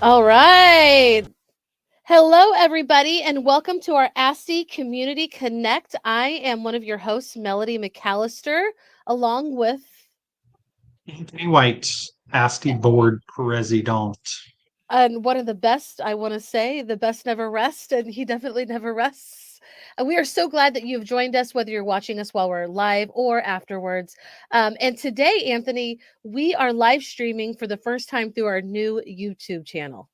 All right. Hello, everybody, and welcome to our ASTE Community Connect. I am one of your hosts, Melody McAllister, along with Anthony White, ASTE board president. and one of the best, I want to say, the best never rest, and he definitely never rests. We are so glad that you've joined us, whether you're watching us while we're live or afterwards. And today, Anthony, we are live streaming for the first time through our new YouTube channel.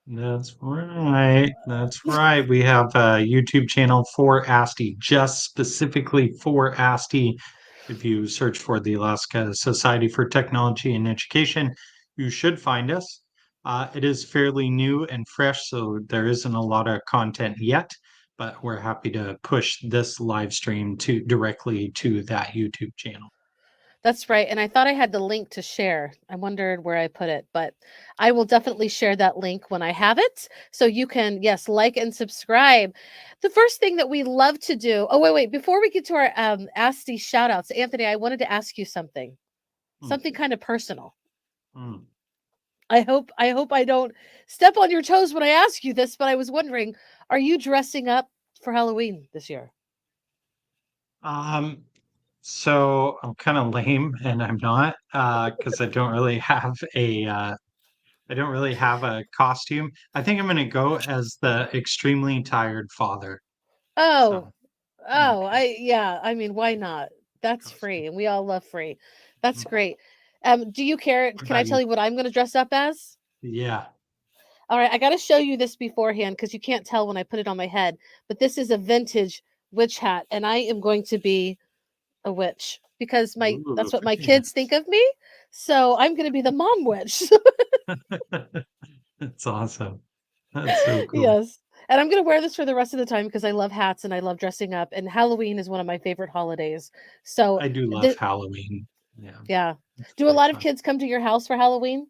That's right. That's right. We have a YouTube channel for ASTE, just specifically for ASTE. If you search for the Alaska Society for Technology and Education, you should find us. It is fairly new and fresh, so there isn't a lot of content yet, but we're happy to push this live stream to directly to that YouTube channel. That's right, and I thought I had the link to share. I wondered where I put it, but I will definitely share that link when I have it, so you can, yes, like and subscribe. The first thing that we love to do wait, before we get to our, ASTI shout outs, Anthony, I wanted to ask you something, Hmm, something kind of personal. hmm. I hope I don't step on your toes when I ask you this, but I was wondering, are you dressing up for Halloween this year? Um, so I'm kind of lame and I'm not, because I don't really have a costume. I think I'm gonna go as the extremely tired father. Oh, So oh, okay, I mean, why not? That's costume. free, and we all love free. That's Mhm. great. Do you care? What Can I about tell you? you what I'm going to dress up as? Yeah. All right, I got to show you this beforehand because you can't tell when I put it on my head. But this is a vintage witch hat, and I am going to be a witch because my Ooh, that's what my very kids nice. think of me. So I'm going to be the mom witch. That's awesome. That's so cool. Yes. And I'm going to wear this for the rest of the time because I love hats and I love dressing up. And Halloween is one of my favorite holidays. So, I do love th- Halloween. Yeah, yeah. it's Do a quite lot of fun. kids come to your house for Halloween?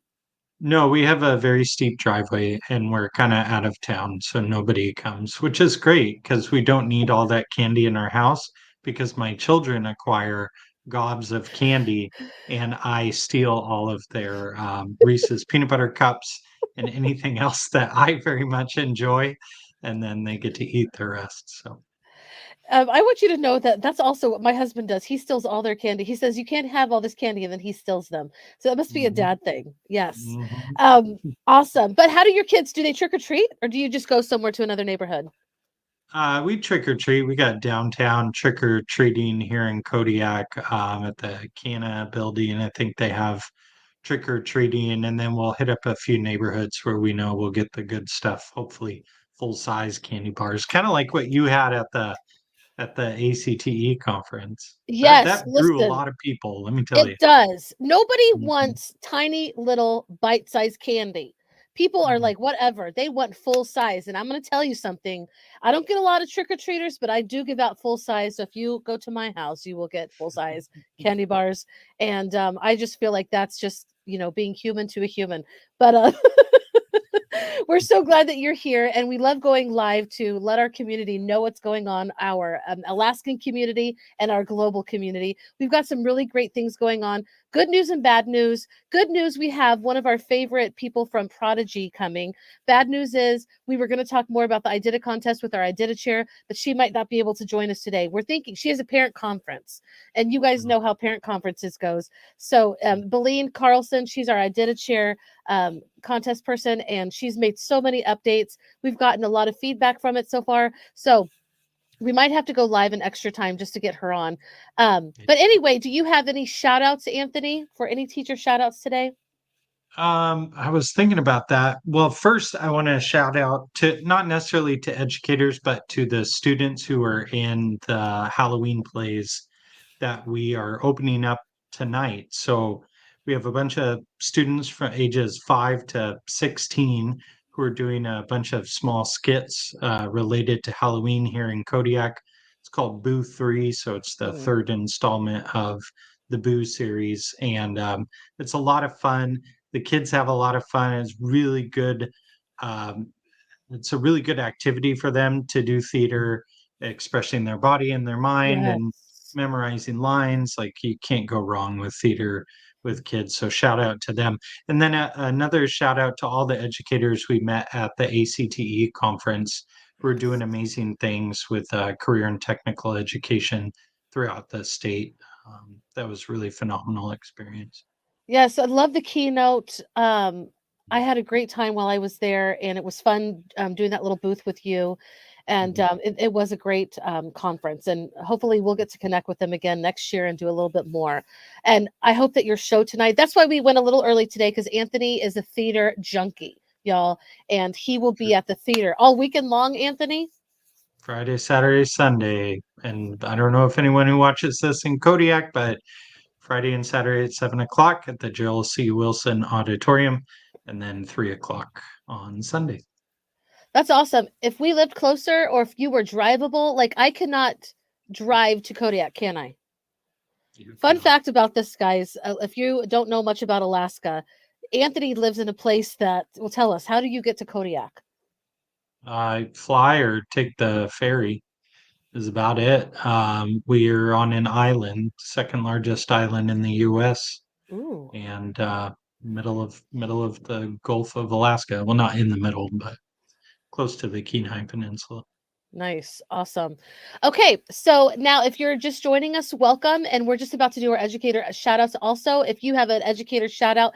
No, we have a very steep driveway and we're kind of out of town, so nobody comes, which is great because we don't need all that candy in our house because my children acquire gobs of candy and I steal all of their Reese's peanut butter cups and anything else that I very much enjoy, and then they get to eat the rest. So, I want you to know that that's also what my husband does. He steals all their candy. He says, "You can't have all this candy," and then he steals them. So that must be a mhm, dad thing. Yes. mhm. Awesome. But how do your kids do they trick or treat or do you just go somewhere to another neighborhood? We trick or treat. We got downtown trick or treating here in Kodiak, at the Canna building. I think they have trick or treating, and then we'll hit up a few neighborhoods where we know we'll get the good stuff. Hopefully, full size candy bars, kind of like what you had at the ACTE conference. Yes, That drew a listen. lot of people. Let me tell you. It does. Nobody Mhm, wants tiny little bite-sized candy. People are mhm, like, whatever. They want full size. And I'm going to tell you something. I don't get a lot of trick-or-treaters, but I do give out full size. So if you go to my house, you will get full size candy bars. And I just feel like that's just, being human to a human. But we're so glad that you're here, and we love going live to let our community know what's going on, our Alaskan community and our global community. We've got some really great things going on. Good news and bad news. Good news, we have one of our favorite people from Prodigy coming. Bad news is we were going to talk more about the I Did a contest with our I Did a chair, but she might not be able to join us today. We're thinking she has a parent conference, and you guys mhm, know how parent conferences goes. So, Beleen Carlson, she's our I Did a chair contest person, and she's made so many updates. We've gotten a lot of feedback from it so far. So we might have to go live in extra time just to get her on. mhm. But anyway, do you have any shout outs, Anthony, for any teacher shout outs today? I was thinking about that. Well, first, I want to shout out to not necessarily to educators, but to the students who are in the Halloween plays that we are opening up tonight. So we have a bunch of students from ages 5 to 16 who are doing a bunch of small skits related to Halloween here in Kodiak. It's called Boo 3. So it's the Mhm. third installment of the Boo series. And it's a lot of fun. The kids have a lot of fun. Um, it's a really good activity for them to do theater, expressing their body and their mind and Yes. memorizing lines. Like you can't go wrong with theater with kids. So shout out to them. And then another shout out to all the educators we met at the ACTE conference who are doing amazing things with career and technical education throughout the state. That was really phenomenal experience. Yes, I love the keynote. I had a great time while I was there, and it was fun doing that little booth with you. And Mhm. it was a great conference. And hopefully, we'll get to connect with them again next year and do a little bit more. And I hope that your show tonight, that's why we went a little early today, because Anthony is a theater junkie, y'all. And he will be at the theater all weekend long, Anthony. Friday, Saturday, Sunday. And I don't know if anyone who watches this in Kodiak, but Friday and Saturday at 7 o'clock at the Joel C. Wilson Auditorium, and then 3 o'clock on Sunday. That's awesome. If we lived closer or if you were drivable, like I cannot drive to Kodiak, can I? Fun fact about this, guys, if you don't know much about Alaska, Anthony lives in a place that will tell us, how do you get to Kodiak? Fly or take the ferry is about it. We're on an island, second largest island in the U.S. Ooh. and middle of the Gulf of Alaska. Well, not in the middle, but close to the Kenai Peninsula. Nice. Awesome. Okay. So now, if you're just joining us, welcome. And we're just about to do our educator shout outs. Also, if you have an educator shout out,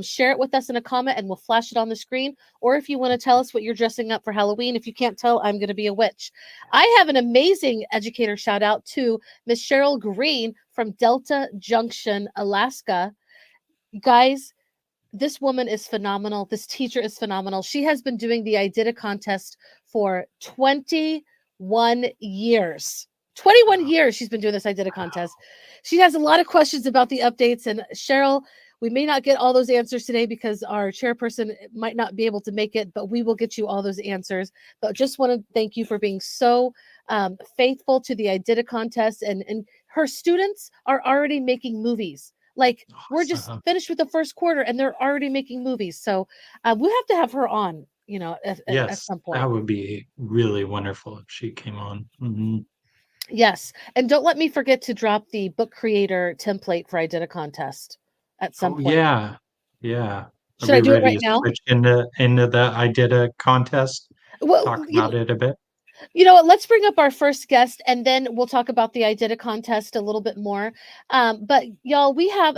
share it with us in a comment and we'll flash it on the screen. Or if you want to tell us what you're dressing up for Halloween, if you can't tell, I'm going to be a witch. I have an amazing educator shout out to Miss Cheryl Green from Delta Junction, Alaska. Guys, this woman is phenomenal. This teacher is phenomenal. She has been doing the I Did a contest for 21 years. 21 years she's been doing this I Did a contest. She has a lot of questions about the updates. And Cheryl, we may not get all those answers today because our chairperson might not be able to make it, but we will get you all those answers. But just want to thank you for being so faithful to the I Did a contest. And her students are already making movies. Like, we're just Awesome. finished with the first quarter and they're already making movies. So we'll have to have her on, at Yes, some that point. would be really wonderful if she came on. Yes. And don't let me forget to drop the book creator template for I Did a contest at some Oh point. yeah, yeah. Are Should I we do it ready right to now? switch into the I Did a contest? Well, Talk about it a bit. what? Let's bring up our first guest and then we'll talk about the I Did a contest a little bit more. But y'all, we have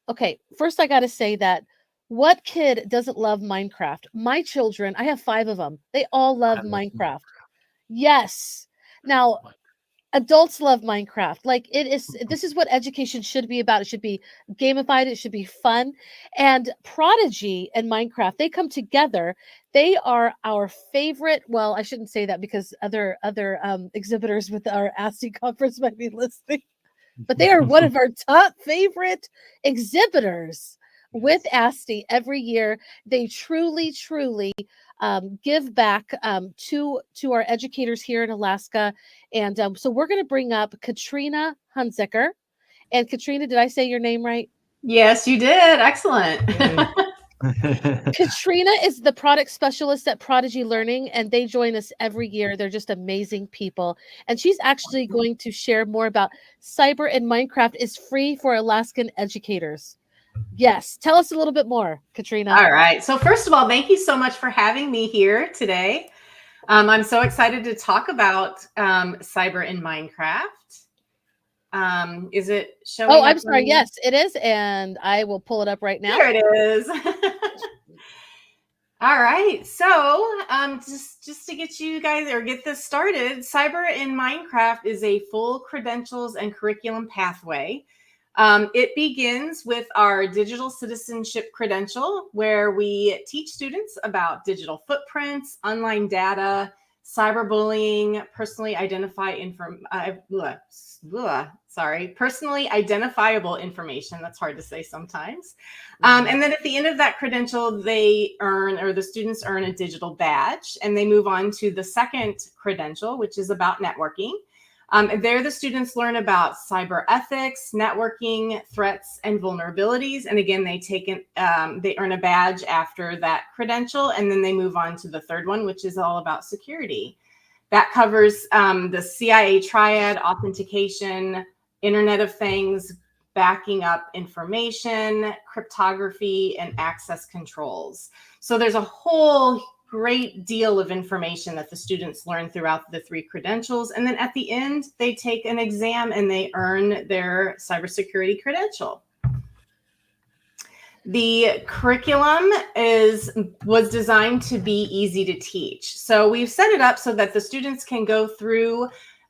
okay. First, I got to say that what kid doesn't love Minecraft? My children, I have 5 of them. They all love I love Minecraft. Yes. Now, adults love Minecraft. Like, this is what education should be about. It should be gamified, it should be fun. And Prodigy and Minecraft, they come together. They are our favorite. Well, I shouldn't say that because other exhibitors with our ASTE conference might be listening, but they are one of our top favorite exhibitors with Yes. ASTE every year. They truly give back to our educators here in Alaska. And so we're going to bring up Katrina Hunziker. And Katrina, did I say your name right? Yes, you did. Excellent. Yay. Katrina is the product specialist at Prodigy Learning, and they join us every year. They're just amazing people. And she's actually going to share more about cyber and Minecraft is free for Alaskan educators. Yes. Tell us a little bit more, Katrina. All right. So first of all, thank you so much for having me here today. I'm so excited to talk about cyber in Minecraft. Is it showing? Oh, I'm sorry. Yes, it is. And I will pull it up right now. There it is. All right. So just to get you guys or get this started, cyber in Minecraft is a full credentials and curriculum pathway. It begins with our digital citizenship credential, where we teach students about digital footprints, online data, cyberbullying, personally identifiable information. That's hard to say sometimes. And then at the end of that credential, the students earn a digital badge, and they move on to the second credential, which is about networking. There, the students learn about cyber ethics, networking, threats, and vulnerabilities. And again, they earn a badge after that credential, and then they move on to the third one, which is all about security. That covers the CIA triad, authentication, Internet of Things, backing up information, cryptography, and access controls. So there's a whole great deal of information that the students learn throughout the 3 credentials. And then at the end, they take an exam and they earn their cybersecurity credential. The curriculum was designed to be easy to teach. So we've set it up so that the students can go through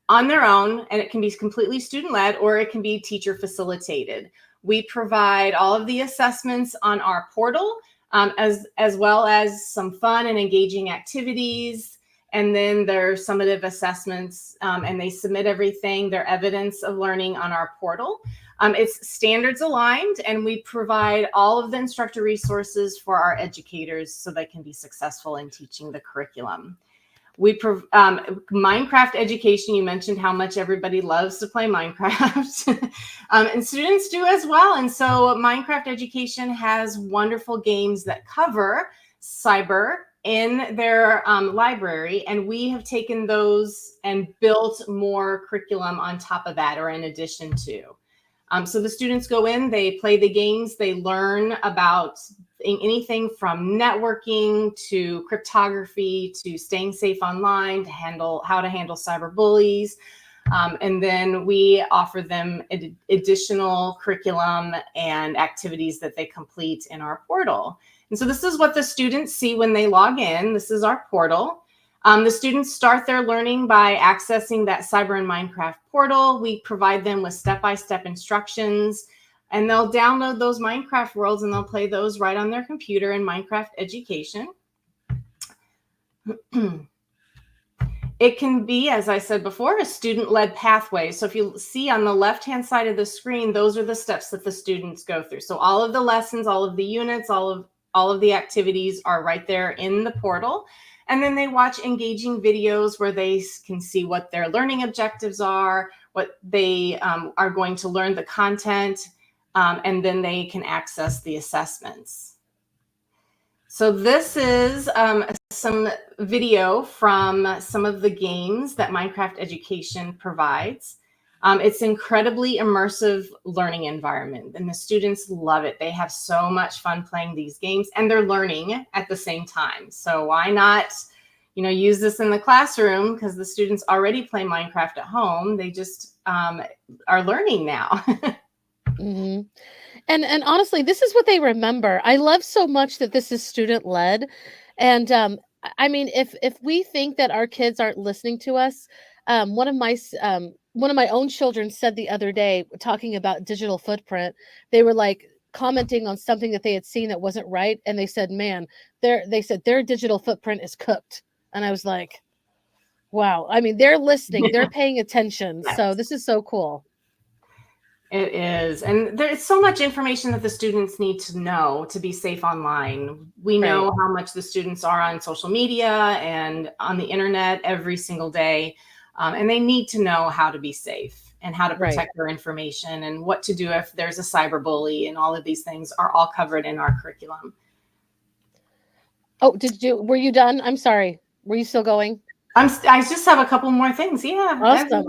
on their own, and it can be completely student-led or it can be teacher facilitated. We provide all of the assessments on our portal, as well as some fun and engaging activities. And then their summative assessments, and they submit everything, their evidence of learning on our portal. It's standards aligned, and we provide all of the instructor resources for our educators so they can be successful in teaching the curriculum. Minecraft education, you mentioned how much everybody loves to play Minecraft, and students do as well. And so Minecraft education has wonderful games that cover cyber in their library, and we have taken those and built more curriculum on top of that, or in addition to. So the students go in, they play the games, they learn about anything from networking to cryptography to staying safe online, to how to handle cyber bullies. And then we offer them additional curriculum and activities that they complete in our portal. And so this is what the students see when they log in. This is our portal. The students start their learning by accessing that Cyber and Minecraft portal. We provide them with step-by-step instructions, and they'll download those Minecraft worlds and they'll play those right on their computer in Minecraft education. It can be, as I said before, a student-led pathway. So if you see on the left-hand side of the screen, those are the steps that the students go through. So all of the lessons, all of the units, all of the activities are right there in the portal. And then they watch engaging videos where they can see what their learning objectives are, what they are going to learn, the content, and then they can access the assessments. So this is some video from some of the games that Minecraft Education provides. It's incredibly immersive learning environment, and the students love it. They have so much fun playing these games, and they're learning at the same time. So why not, use this in the classroom, because the students already play Minecraft at home. They just are learning now. Mm-hmm. And honestly, this is what they remember. I love so much that this is student led. And I mean, if we think that our kids aren't listening to us, one of my own children said the other day, talking about digital footprint, they were like commenting on something that they had seen that wasn't right, and they said, "Man, their digital footprint is cooked." And I was like, "Wow!" I mean, they're listening, they're paying attention. Yes. So this is so cool. It is. And there's so much information that the students need to know to be safe online. We know how much the students are on social media and on the internet every single day. And they need to know how to be safe and how to protect their information and what to do if there's a cyber bully, and all of these things are all covered in our curriculum. Oh, were you done? I'm sorry. Were you still going? I just have a couple more things. Yeah. Awesome.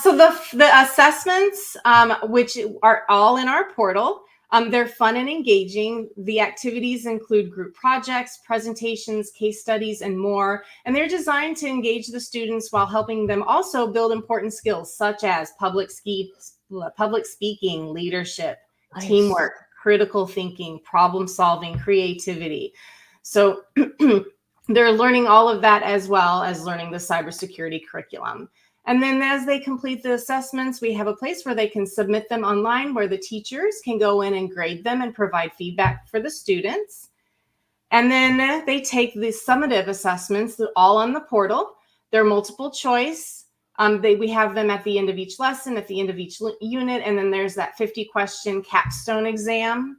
So the assessments, which are all in our portal, they're fun and engaging. The activities include group projects, presentations, case studies, and more. And they're designed to engage the students while helping them also build important skills such as public speaking, leadership, teamwork, critical thinking, problem solving, creativity. So they're learning all of that, as well as learning the cybersecurity curriculum. And then as they complete the assessments, we have a place where they can submit them online, where the teachers can go in and grade them and provide feedback for the students. And then they take the summative assessments, all on the portal. They're multiple choice. We have them at the end of each lesson, at the end of each unit, and then there's that 50-question capstone exam.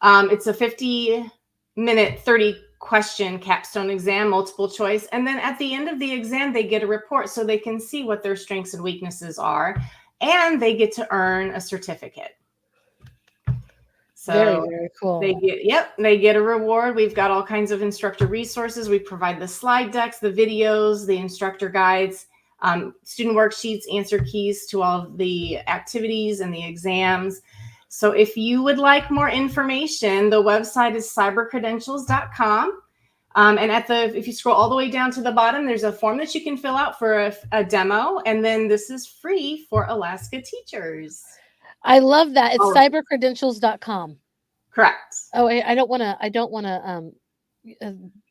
It's a 50-minute, 30-question capstone exam, multiple choice. And then at the end of the exam, they get a report so they can see what their strengths and weaknesses are, and they get to earn a certificate. So very, very cool. They get a reward. We've got all kinds of instructor resources. We provide the slide decks, the videos, the instructor guides. student worksheets, answer keys to all of the activities and the exams. So if you would like more information, the website is cybercredentials.com. And if you scroll all the way down to the bottom, there's a form that you can fill out for a demo. And then this is free for Alaska teachers. I love that. It's cybercredentials.com. Correct. Oh, I don't want to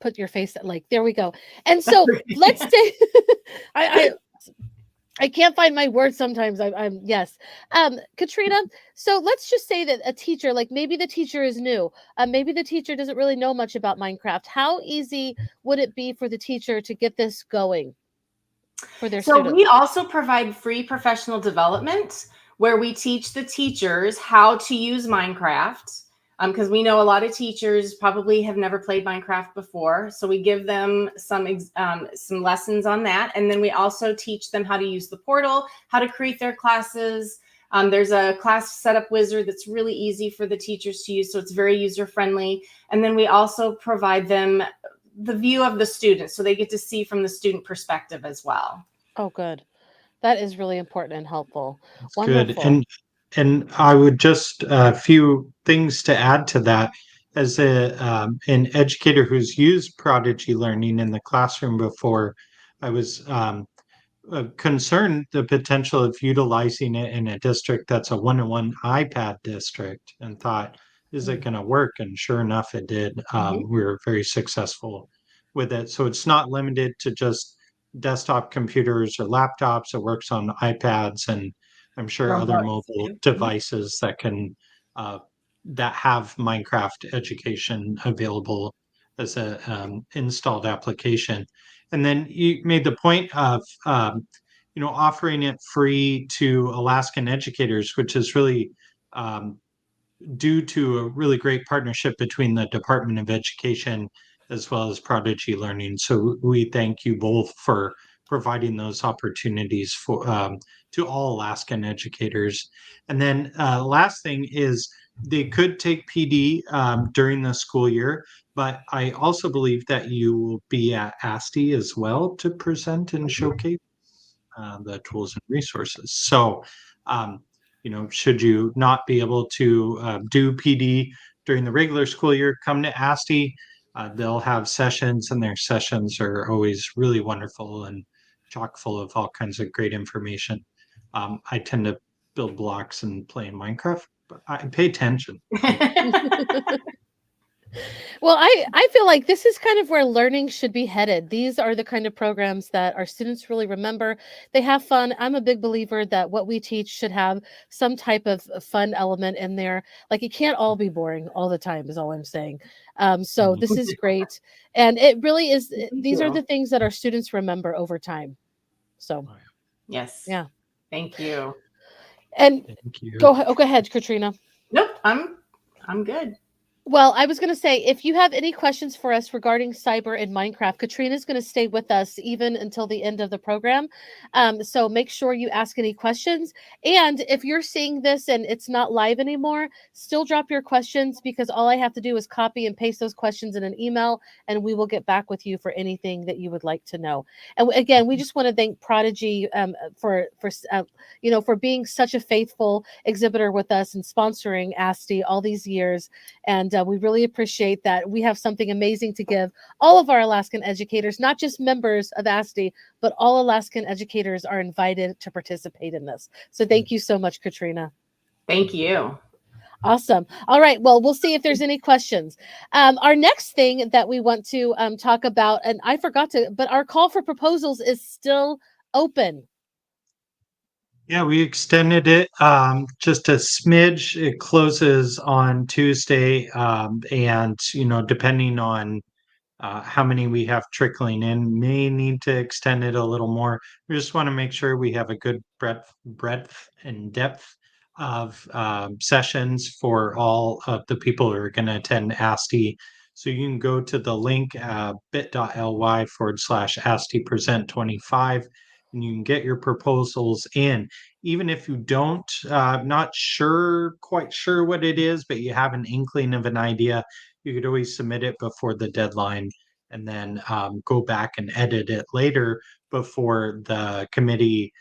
put your face like, there we go. And so let's say I can't find my words sometimes. I'm yes. Katrina, so let's just say that a teacher, like maybe the teacher is new. Maybe the teacher doesn't really know much about Minecraft. How easy would it be for the teacher to get this going for their students? We also provide free professional development where we teach the teachers how to use Minecraft. Because we know a lot of teachers probably have never played Minecraft before. So we give them some lessons on that. And then we also teach them how to use the portal, how to create their classes. There's a class setup wizard that's really easy for the teachers to use. So it's very user-friendly. And then we also provide them the view of the student. So they get to see from the student perspective as well. Oh, good. That is really important and helpful. That's wonderful. Good. And I would just a few things to add to that. As an educator who's used Prodigy Learning in the classroom before, I was concerned the potential of utilizing it in a district that's a one-on-one iPad district, and thought, is it going to work? And sure enough, it did. We were very successful with it. So it's not limited to just desktop computers or laptops. It works on iPads, and I'm sure other mobile devices that can that have Minecraft education available as a installed application. And then you made the point of offering it free to Alaskan educators, which is really due to a really great partnership between the Department of Education as well as Prodigy Learning. So we thank you both for providing those opportunities for to all Alaskan educators. And then last thing is they could take PD during the school year, but I also believe that you will be at ASTE as well to present and showcase the tools and resources. So, should you not be able to do PD during the regular school year, come to ASTE. They'll have sessions, and their sessions are always really wonderful and chock full of all kinds of great information. I tend to build blocks and play in Minecraft, but I pay attention. Well, I feel like this is kind of where learning should be headed. These are the kind of programs that our students really remember. They have fun. I'm a big believer that what we teach should have some type of fun element in there. Like it can't all be boring all the time is all I'm saying. So this is great. And it really is. These are the things that our students remember over time. So yes. Yeah. Thank you. And Thank you. go ahead, Katrina. Nope. I'm good. Well, I was going to say, if you have any questions for us regarding cyber and Minecraft, Katrina's going to stay with us even until the end of the program. So make sure you ask any questions. And if you're seeing this and it's not live anymore, still drop your questions, because all I have to do is copy and paste those questions in an email, and we will get back with you for anything that you would like to know. And again, we just want to thank Prodigy for being such a faithful exhibitor with us and sponsoring ASTE all these years. And we really appreciate that. We have something amazing to give all of our Alaskan educators, not just members of ASTE, but all Alaskan educators are invited to participate in this. So thank you so much, Katrina. Thank you. Awesome. All right. Well, we'll see if there's any questions. Our next thing that we want to talk about, and I forgot to, but our call for proposals is still open. Yeah, we extended it just a smidge. It closes on Tuesday, and depending on how many we have trickling in, may need to extend it a little more. We just want to make sure we have a good breadth and depth of sessions for all of the people who are going to attend ASTE. So you can go to the link bit.ly/ASTE Present 25, and you can get your proposals in. Even if you don't, not quite sure what it is, but you have an inkling of an idea, you could always submit it before the deadline, and then go back and edit it later before the committee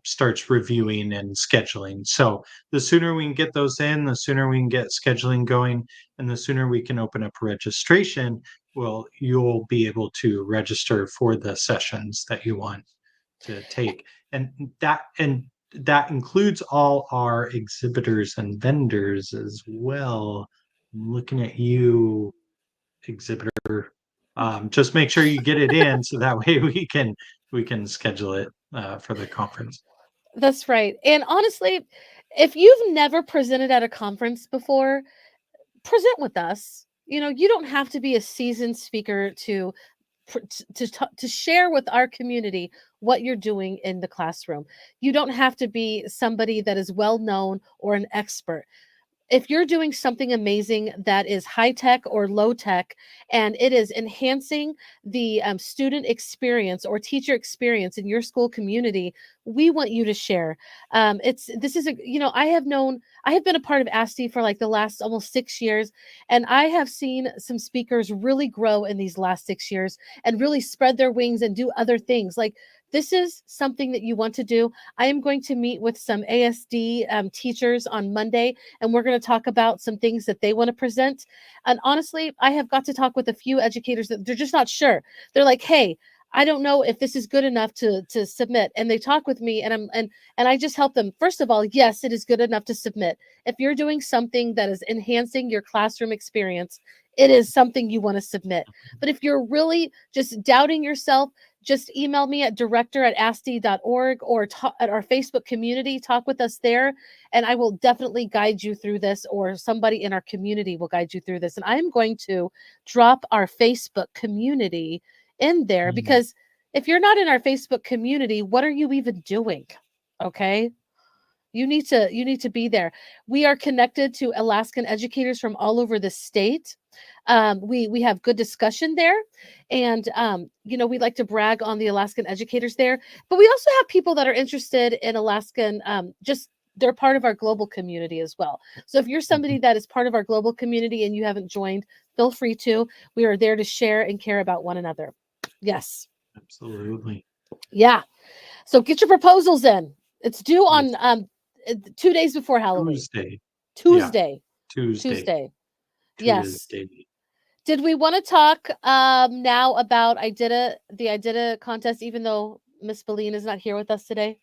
starts reviewing and scheduling. So the sooner we can get those in, the sooner we can get scheduling going, and the sooner we can open up registration, well, you'll be able to register for the sessions that you want to take. And that includes all our exhibitors and vendors as well. I'm looking at you, exhibitor. Just make sure you get it in so that way we can schedule it for the conference. That's right. And honestly, if you've never presented at a conference before, present with us. You don't have to be a seasoned speaker to to share with our community what you're doing in the classroom. You don't have to be somebody that is well known or an expert. If you're doing something amazing that is high tech or low tech, and it is enhancing the student experience or teacher experience in your school community, we want you to share. This is I have been a part of ASTE for like the last almost 6 years, and I have seen some speakers really grow in these last 6 years and really spread their wings and do other things. Like, this is something that you want to do. I am going to meet with some ASD teachers on Monday, and we're going to talk about some things that they want to present. And honestly, I have got to talk with a few educators that they're just not sure. They're like, "Hey, I don't know if this is good enough to submit." And they talk with me, and I just help them. First of all, yes, it is good enough to submit. If you're doing something that is enhancing your classroom experience, it is something you want to submit. But if you're really just doubting yourself, just email me at director@aste.org or at our Facebook community. Talk with us there, and I will definitely guide you through this, or somebody in our community will guide you through this. And I'm going to drop our Facebook community in there, because if you're not in our Facebook community, what are you even doing? Okay. You need to be there. We are connected to Alaskan educators from all over the state. We have good discussion there, and we like to brag on the Alaskan educators there. But we also have people that are interested in Alaskan. Just they're part of our global community as well. So if you're somebody that is part of our global community and you haven't joined, feel free to. We are there to share and care about one another. Yes, absolutely. Yeah. So get your proposals in. It's due on 2 days before Halloween. Tuesday. Yes. Did we want to talk now about the IDITA contest, even though Miss Beline is not here with us today?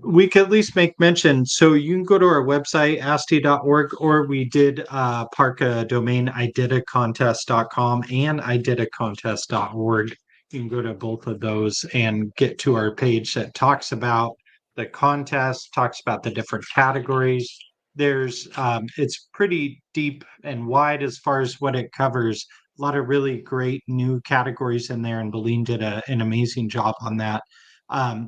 We could at least make mention. So you can go to our website, ASTE.org, or we did park a domain, iditacontest.com and iditacontest.org. You can go to both of those and get to our page that talks about the contest, talks about the different categories. It's pretty deep and wide as far as what it covers. A lot of really great new categories in there, and Beline did an amazing job on that.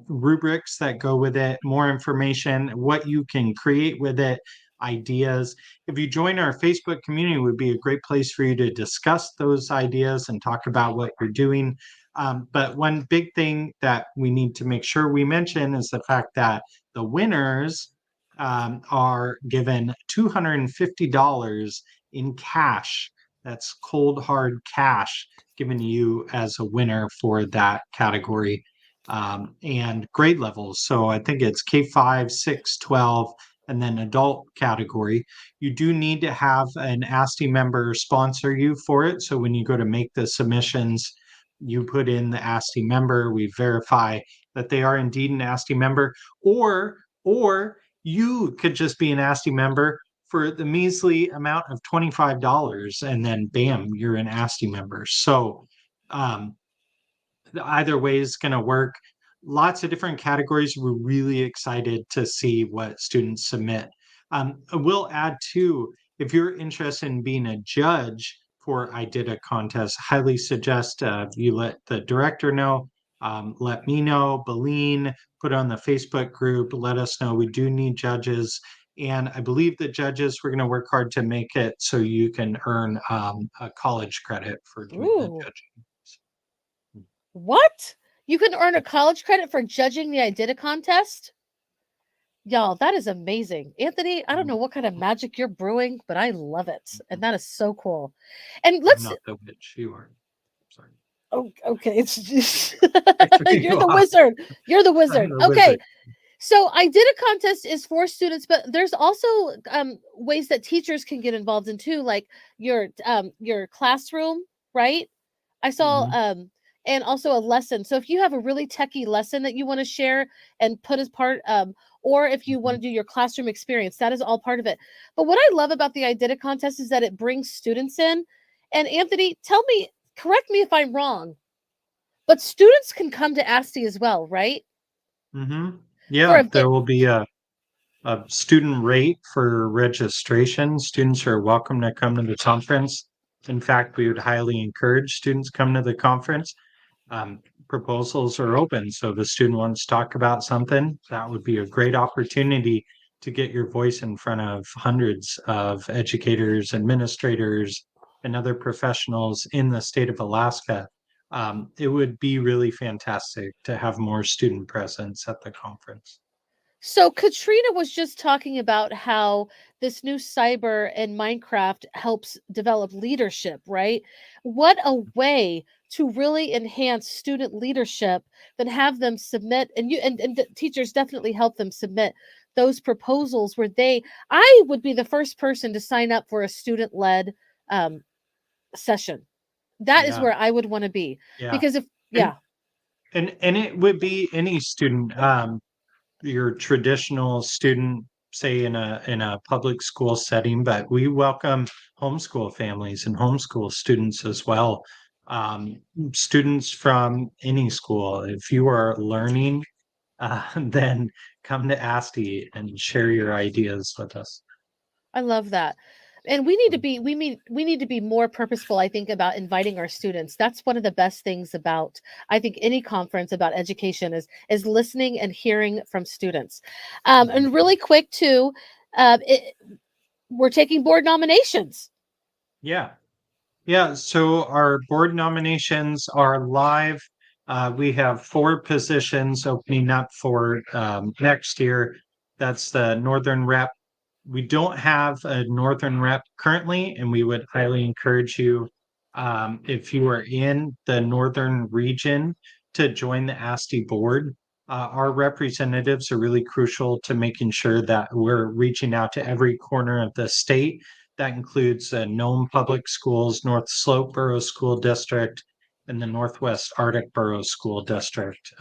Rubrics that go with it, more information, what you can create with it, ideas. If you join our Facebook community, it would be a great place for you to discuss those ideas and talk about what you're doing. But one big thing that we need to make sure we mention is the fact that the winners are given $250 in cash. That's cold, hard cash given you as a winner for that category. And grade levels. So I think it's K5, 6, 12, and then adult category. You do need to have an ASTE member sponsor you for it. So when you go to make the submissions, you put in the ASTE member, we verify that they are indeed an ASTE member, or you could just be an ASTE member for the measly amount of $25, and then bam, you're an ASTE member. So either way is going to work. Lots of different categories. We're really excited to see what students submit. We'll add too, if you're interested in being a judge for IDITA contest, highly suggest you let the director know, let me know, Beline, put on the Facebook group, let us know. We do need judges. And I believe the judges, we're going to work hard to make it so you can earn a college credit for doing the judging. What? You can earn a college credit for judging the IDITA contest? Y'all, that is amazing. Anthony, I don't know what kind of magic you're brewing, but I love it. And that is so cool. And I'm not the witch, you are. Sorry. Oh, okay. It's just I threw you're you the off. wizard. You're the I'm wizard. the Okay. wizard. So I did a contest is for students, but there's also ways that teachers can get involved in too, like your classroom, right? I saw Mhm. and also a lesson. So if you have a really techie lesson that you want to share and put as part or if you want Mhm. to do your classroom experience, that is all part of it. But what I love about the I Did It contest is that it brings students in. And Anthony, tell me, correct me if I'm wrong, but students can come to ASTE as well, right? Mhm. For Yeah, a there will be a student rate for registration. Students are welcome to come to the conference. In fact, we would highly encourage students come to the conference. Um, Proposals are open. So if a student wants to talk about something, that would be a great opportunity to get your voice in front of hundreds of educators, administrators, and other professionals in the state of Alaska. It would be really fantastic to have more student presence at the conference. So Katrina was just talking about how this new cyber and Minecraft helps develop leadership, right? What a way to really enhance student leadership than have them submit and the teachers definitely help them submit those proposals where I would be the first person to sign up for a student-led um, session. That is Yeah, where I would want to be yeah. because if And yeah, and it would be any student. Your traditional student, say in a public school setting, but we welcome homeschool families and homeschool students as well. Students from any school. If you are learning, then come to ASTE and share your ideas with us. I love that. And we need to be more purposeful, I think, about inviting our students. That's one of the best things about I think any conference about education is listening and hearing from students. Mhm. And really quick too, it, we're taking board nominations. Yeah. Yeah, so our board nominations are live. We have 4 positions opening up for next year. That's the Northern Rep. We don't have a Northern Rep currently, and we would highly encourage you, if you are in the Northern region, to join the ASTE board. Our representatives are really crucial to making sure that we're reaching out to every corner of the state. That includes Nome Public Schools, North Slope Borough School District, and the Northwest Arctic Borough School District.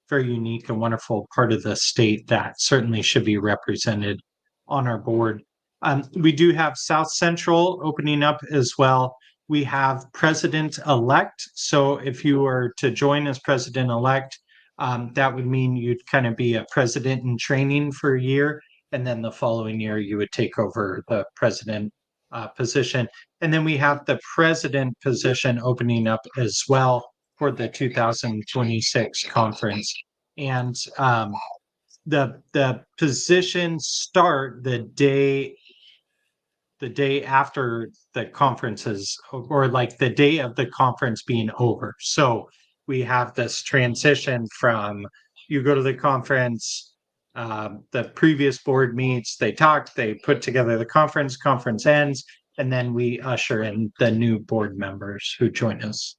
Very unique and wonderful part of the state that certainly should be represented on our board. We do have South Central opening up as well. We have president elect. So if you were to join as president elect, that would mean you'd kind of be a president in training for a year. And then the following year, you would take over the president position. And then we have the president position opening up as well for the 2026 conference. And the positions start the day after the conferences or like the day of the conference being over. So we have this transition from you go to the conference, the previous board meets, they talk, they put together the conference ends, and then we usher in the new board members who join us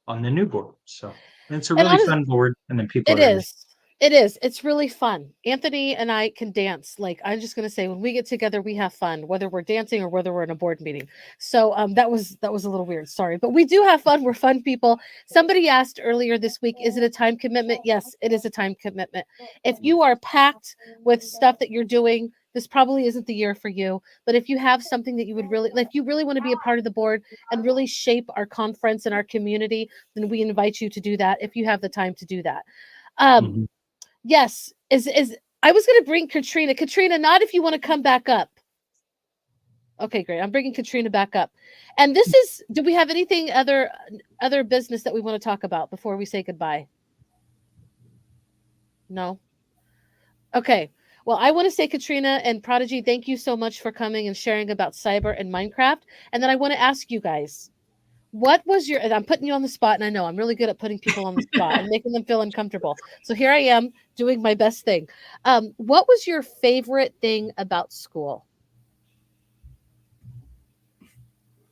on the new board. So it's a And really honestly, fun board, and then people it are really. is. It is. It's really fun. Anthony and I can dance. Like I'm just gonna say, when we get together, we have fun, whether we're dancing or whether we're in a board meeting. So that was a little weird. Sorry, but we do have fun. We're fun people. Somebody asked earlier this week, is it a time commitment? Yes, it is a time commitment. If you are packed with stuff that you're doing, this probably isn't the year for you. But if you have something that you would really like, you really want to be a part of the board and really shape our conference and our community, then we invite you to do that if you have the time to do that. Um, Mhm. Yes, is I was gonna bring Katrina. Katrina, not if you want to come back up. Okay, great. I'm bringing Katrina back up. And this is. Do we have anything other business that we want to talk about before we say goodbye? No. Okay. Well, I want to say Katrina and Prodigy, thank you so much for coming and sharing about cyber and Minecraft. And then I want to ask you guys, what was your? And I'm putting you on the spot, and I know I'm really good at putting people on the spot and making them feel uncomfortable. So here I am doing my best thing. What was your favorite thing about school?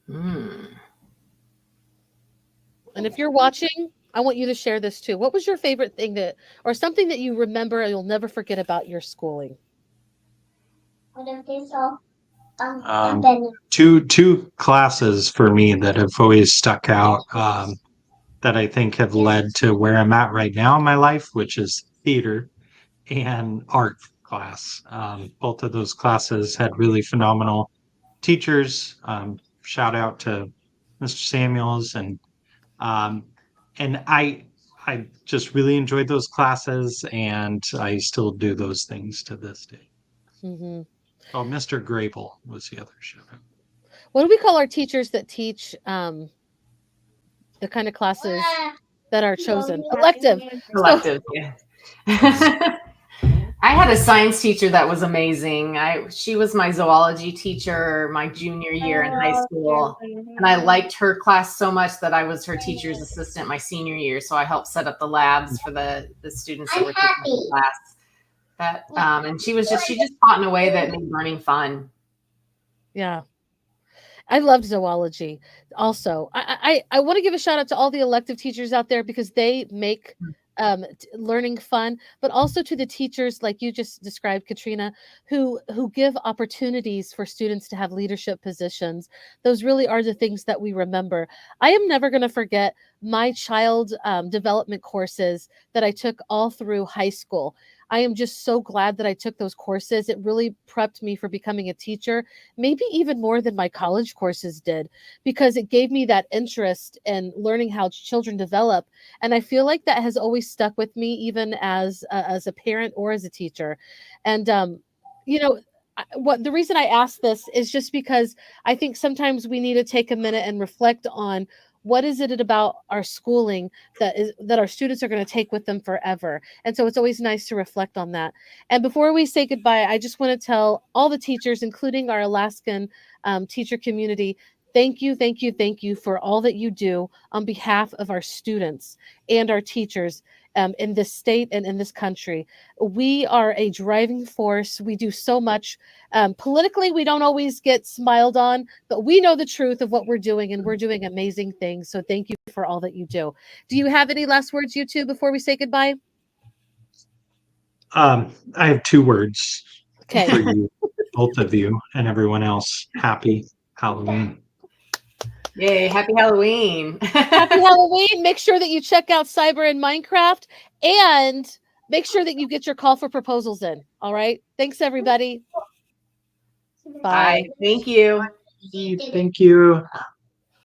Hmm. And if you're watching, I want you to share this too. What was your favorite thing that, or something that you remember and you'll never forget about your schooling? Two classes for me that have always stuck out, that I think have led to where I'm at right now in my life, which is theater and art class. Both of those classes had really phenomenal teachers. Shout out to Mr. Samuels, um, and I just really enjoyed those classes, and I still do those things to this day. Hmm. Oh, Mr. Grable was the other shout out. What do we call our teachers that teach the kind of classes that are chosen? Elective. Elective, yeah. I had a science teacher that was amazing. She was my zoology teacher my junior year in high school, and I liked her class so much that I was her teacher's assistant my senior year. So I helped set up the labs for the students that were taking the class. And she just taught in a way that made learning fun. Yeah. I loved zoology. Also, I want to give a shout out to all the elective teachers out there because they make learning fun, but also to the teachers like you just described, Katrina, who give opportunities for students to have leadership positions. Those really are the things that we remember. I am never going to forget my child development courses that I took all through high school. I am just so glad that I took those courses. It really prepped me for becoming a teacher, maybe even more than my college courses did, because it gave me that interest in learning how children develop. And I feel like that has always stuck with me, even as a parent or as a teacher. And you know, what the reason I ask this is just because I think sometimes we need to take a minute and reflect on what is it about our schooling that our students are going to take with them forever. And so it's always nice to reflect on that. And before we say goodbye, I just want to tell all the teachers, including our Alaskan teacher community, thank you, thank you, thank you for all that you do on behalf of our students and our teachers in this state and in this country. We are a driving force. We do so much. Politically, we don't always get smiled on, but we know the truth of what we're doing, and we're doing amazing things. So thank you for all that you do. Do you have any last words, you two, before we say goodbye? I have two words Okay. for you, both of you, and everyone else. Happy Halloween. Yay, happy Halloween. Happy Halloween. Make sure that you check out Cyber and Minecraft, and make sure that you get your call for proposals in. All right. Thanks, everybody. Bye. Bye. Thank you. Thank you.